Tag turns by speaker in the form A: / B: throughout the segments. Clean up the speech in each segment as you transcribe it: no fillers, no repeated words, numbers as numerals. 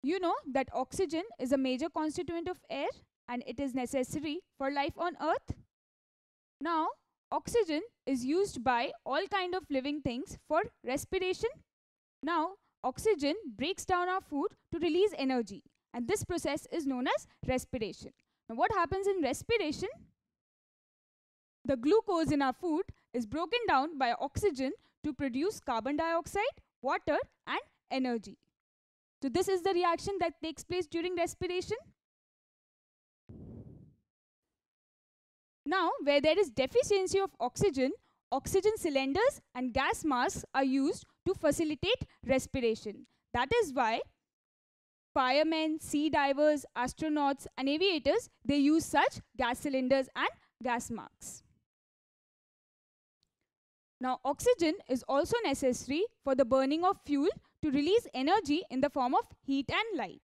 A: You know that oxygen is a major constituent of air and it is necessary for life on earth. Now, oxygen is used by all kind of living things for respiration. Now, oxygen breaks down our food to release energy, and this process is known as respiration. Now, what happens in respiration? The glucose in our food is broken down by oxygen to produce carbon dioxide, water, and energy. So, this is the reaction that takes place during respiration. Now, where there is deficiency of oxygen, oxygen cylinders and gas masks are used to facilitate respiration. That is why firemen, sea divers, astronauts, and aviators, they use such gas cylinders and gas masks. Now, oxygen is also necessary for the burning of fuel to release energy in the form of heat and light.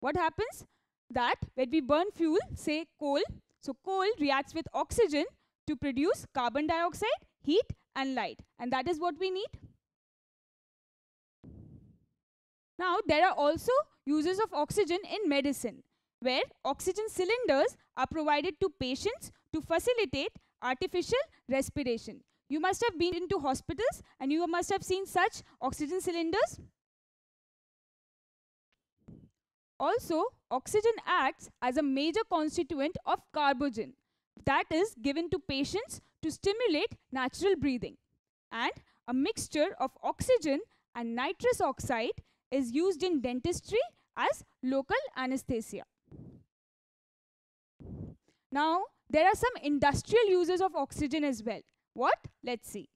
A: What happens? That when we burn fuel, say coal, so coal reacts with oxygen to produce carbon dioxide, heat and light, and that is what we need. Now, there are also uses of oxygen in medicine, where oxygen cylinders are provided to patients to facilitate artificial respiration. You must have been into hospitals and you must have seen such oxygen cylinders. Also, oxygen acts as a major constituent of carbogen that is given to patients to stimulate natural breathing. And a mixture of oxygen and nitrous oxide is used in dentistry as local anesthesia. Now, there are some industrial uses of oxygen as well. What? Let's see.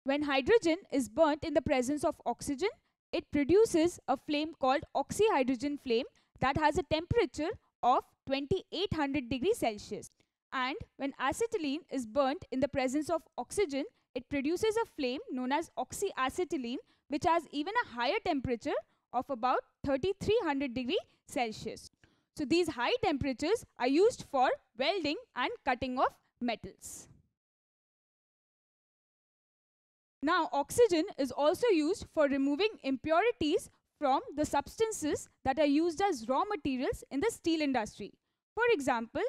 A: When hydrogen is burnt in the presence of oxygen, it produces a flame called oxyhydrogen flame that has a temperature of 2800 degrees Celsius. And when acetylene is burnt in the presence of oxygen, it produces a flame known as oxyacetylene, which has even a higher temperature of about 3300 degrees Celsius. So these high temperatures are used for welding and cutting of metals. Now, oxygen is also used for removing impurities from the substances that are used as raw materials in the steel industry. For example,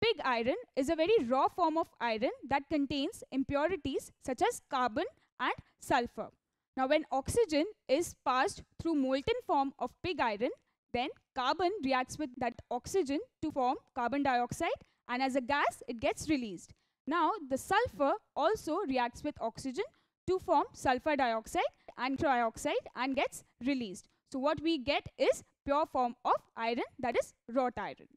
A: pig iron is a very raw form of iron that contains impurities such as carbon and sulfur. Now, when oxygen is passed through molten form of pig iron, then carbon reacts with that oxygen to form carbon dioxide, and as a gas it gets released. Now, the sulfur also reacts with oxygen to form sulfur dioxide and trioxide and gets released. So what we get is pure form of iron, that is wrought iron.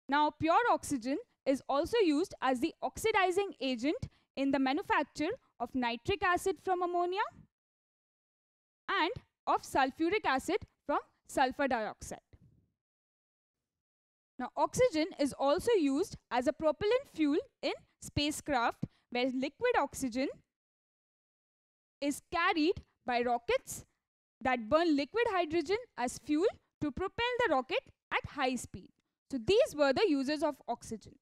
A: Now, pure oxygen is also used as the oxidizing agent in the manufacture of nitric acid from ammonia and of sulfuric acid from sulfur dioxide. Now, oxygen is also used as a propellant fuel in spacecraft, where liquid oxygen is carried by rockets that burn liquid hydrogen as fuel to propel the rocket at high speed. So these were the uses of oxygen.